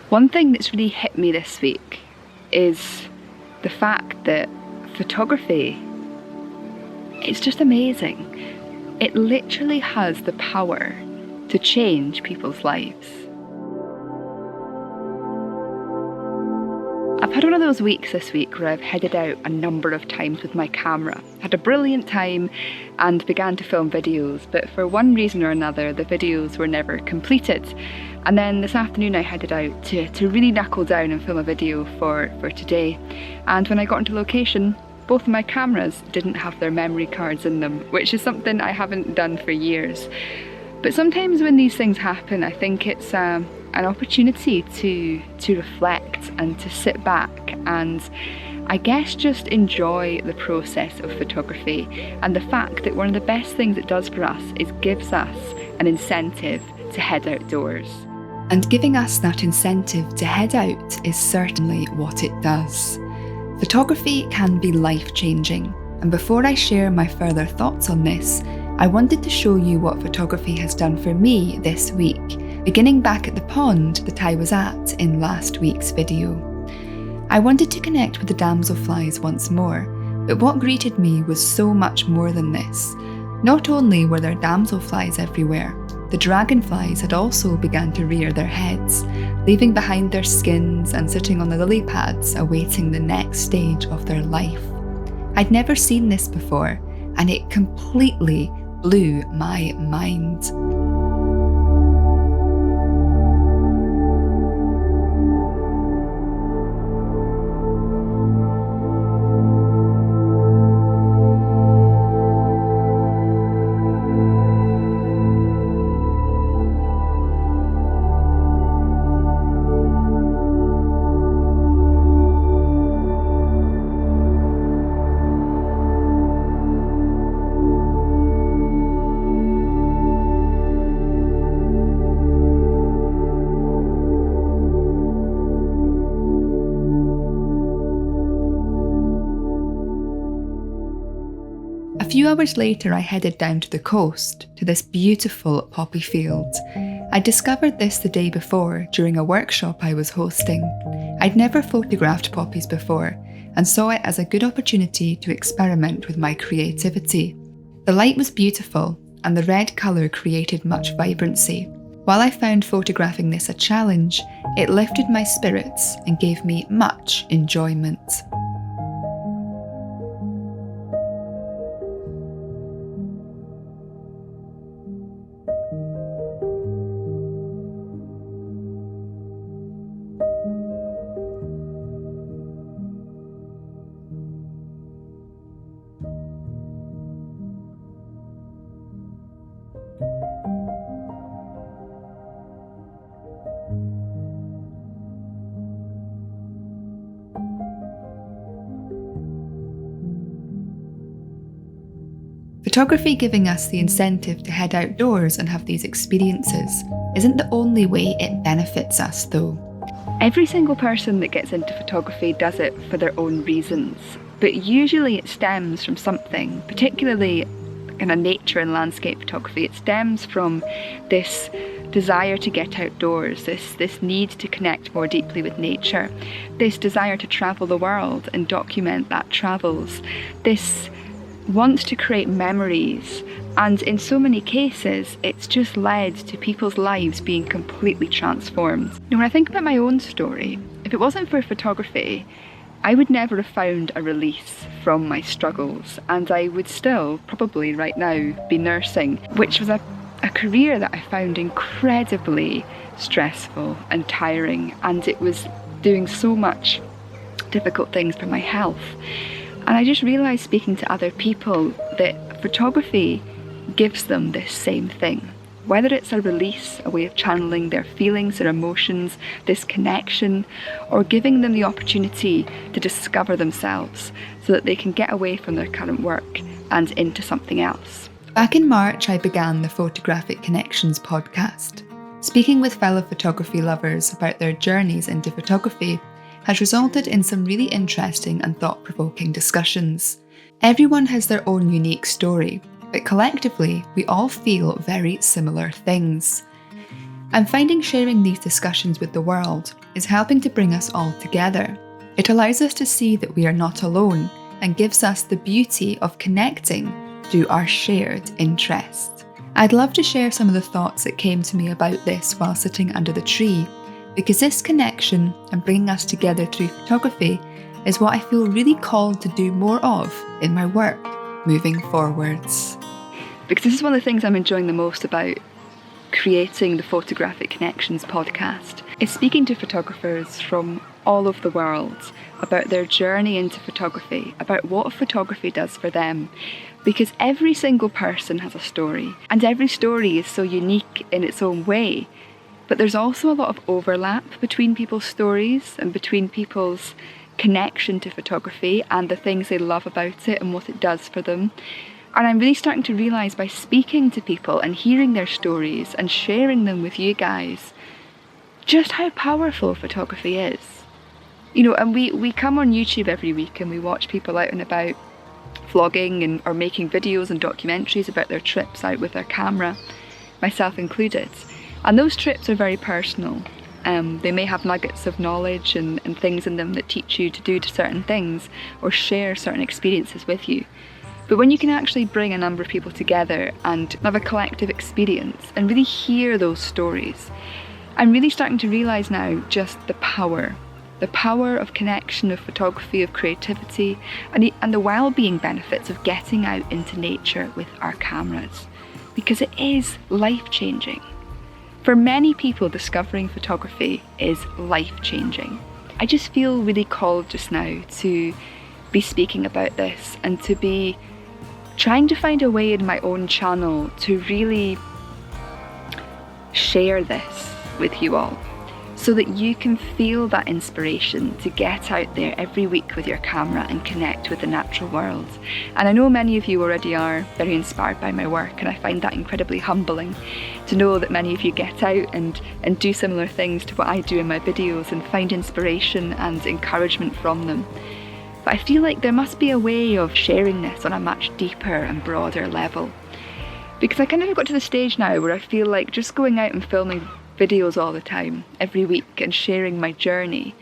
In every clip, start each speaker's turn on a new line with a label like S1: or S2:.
S1: One thing that's really hit me this week is the fact that photography, it's just amazing. It literally has the power to change people's lives. I've had one of those weeks this week where I've headed out a number of times with my camera, had a brilliant time and began to film videos, but for one reason or another the videos were never completed. And then this afternoon I headed out to really knuckle down and film a video for today. And when I got into location, both of my cameras didn't have their memory cards in them, which is something I haven't done for years. But sometimes when these things happen, I think it's an opportunity to reflect and to sit back and I guess just enjoy the process of photography and the fact that one of the best things it does for us is gives us an incentive to head outdoors.
S2: And giving us that incentive to head out is certainly what it does. Photography can be life-changing, and before I share my further thoughts on this, I wanted to show you what photography has done for me this week, beginning back at the pond that I was at in last week's video. I wanted to connect with the damselflies once more, but what greeted me was so much more than this. Not only were there damselflies everywhere, the dragonflies had also begun to rear their heads, leaving behind their skins and sitting on the lily pads awaiting the next stage of their life. I'd never seen this before, and it completely blew my mind. A few hours later I headed down to the coast, to this beautiful poppy field. I discovered this the day before during a workshop I was hosting. I'd never photographed poppies before and saw it as a good opportunity to experiment with my creativity. The light was beautiful and the red colour created much vibrancy. While I found photographing this a challenge, it lifted my spirits and gave me much enjoyment. Photography giving us the incentive to head outdoors and have these experiences isn't the only way it benefits us though.
S1: Every single person that gets into photography does it for their own reasons, but usually it stems from something, particularly kind of nature and landscape photography. It stems from this desire to get outdoors, this need to connect more deeply with nature, this desire to travel the world and document that travels, this want to create memories, and in so many cases it's just led to people's lives being completely transformed. Now, when I think about my own story, if it wasn't for photography, I would never have found a release from my struggles, and I would still probably right now be nursing, which was a career that I found incredibly stressful and tiring, and it was doing so much difficult things for my health. And I just realised, speaking to other people, that photography gives them this same thing. Whether it's a release, a way of channeling their feelings, their emotions, this connection, or giving them the opportunity to discover themselves so that they can get away from their current work and into something else.
S2: Back in March, I began the Photographic Connections podcast. Speaking with fellow photography lovers about their journeys into photography has resulted in some really interesting and thought-provoking discussions. Everyone has their own unique story, but collectively, we all feel very similar things. I'm finding sharing these discussions with the world is helping to bring us all together. It allows us to see that we are not alone and gives us the beauty of connecting through our shared interest. I'd love to share some of the thoughts that came to me about this while sitting under the tree, because this connection and bringing us together through photography is what I feel really called to do more of in my work moving forwards.
S1: Because this is one of the things I'm enjoying the most about creating the Photographic Connections podcast, is speaking to photographers from all over the world about their journey into photography, about what photography does for them. Because every single person has a story, and every story is so unique in its own way. But there's also a lot of overlap between people's stories and between people's connection to photography and the things they love about it and what it does for them. And I'm really starting to realise by speaking to people and hearing their stories and sharing them with you guys, just how powerful photography is. You know, and we come on YouTube every week and we watch people out and about vlogging or making videos and documentaries about their trips out with their camera, myself included. And those trips are very personal. They may have nuggets of knowledge and things in them that teach you to do certain things or share certain experiences with you. But when you can actually bring a number of people together and have a collective experience and really hear those stories, I'm really starting to realise now just the power of connection, of photography, of creativity, and the well-being benefits of getting out into nature with our cameras. Because it is life-changing. For many people, discovering photography is life-changing. I just feel really called just now to be speaking about this and to be trying to find a way in my own channel to really share this with you all, so that you can feel that inspiration to get out there every week with your camera and connect with the natural world. And I know many of you already are very inspired by my work, and I find that incredibly humbling to know that many of you get out and do similar things to what I do in my videos and find inspiration and encouragement from them. But I feel like there must be a way of sharing this on a much deeper and broader level. Because I kind of got to the stage now where I feel like just going out and filming videos all the time, every week, and sharing my journey,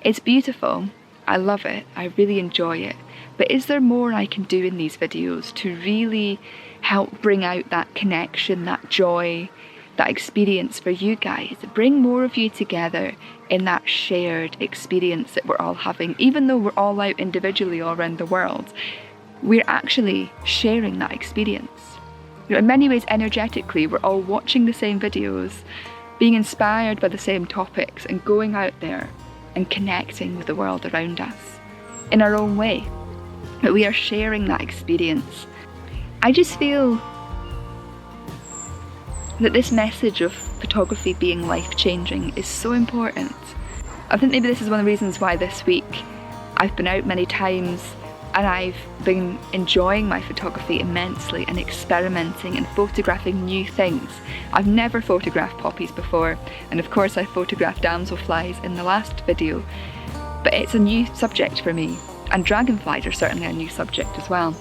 S1: it's beautiful. I love it. I really enjoy it. But is there more I can do in these videos to really help bring out that connection, that joy, that experience for you guys? Bring more of you together in that shared experience that we're all having. Even though we're all out individually all around the world, we're actually sharing that experience. You know, in many ways, energetically, we're all watching the same videos, being inspired by the same topics and going out there and connecting with the world around us in our own way. But we are sharing that experience. I just feel that this message of photography being life-changing is so important. I think maybe this is one of the reasons why this week I've been out many times and I've been enjoying my photography immensely and experimenting and photographing new things. I've never photographed poppies before, and of course I photographed damselflies in the last video, but it's a new subject for me, and dragonflies are certainly a new subject as well.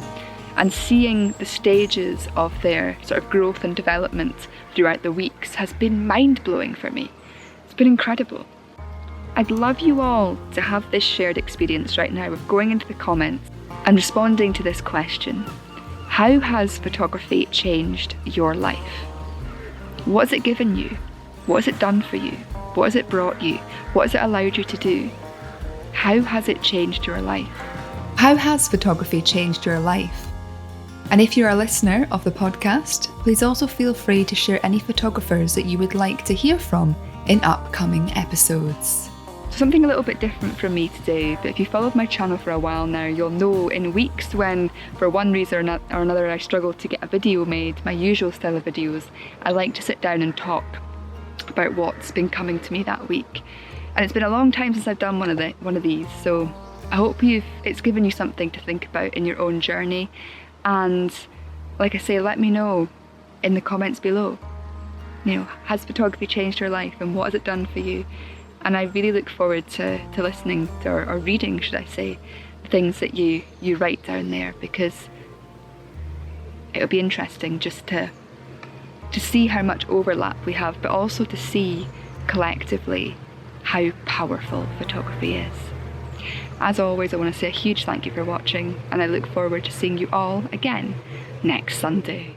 S1: And seeing the stages of their sort of growth and development throughout the weeks has been mind-blowing for me. It's been incredible. I'd love you all to have this shared experience right now of going into the comments and responding to this question. How has photography changed your life? What has it given you? What has it done for you? What has it brought you? What has it allowed you to do? How has it changed your life?
S2: How has photography changed your life? And if you're a listener of the podcast, please also feel free to share any photographers that you would like to hear from in upcoming episodes.
S1: Something a little bit different from me today, but if you followed my channel for a while now, you'll know in weeks when, for one reason or another, I struggled to get a video made, my usual style of videos, I like to sit down and talk about what's been coming to me that week. And it's been a long time since I've done one of these, so I hope it's given you something to think about in your own journey. And like I say, let me know in the comments below, you know, has photography changed your life and what has it done for you? And I really look forward to listening to, or reading, should I say, the things that you write down there, because it'll be interesting just to see how much overlap we have, but also to see collectively how powerful photography is. As always, I want to say a huge thank you for watching, and I look forward to seeing you all again next Sunday.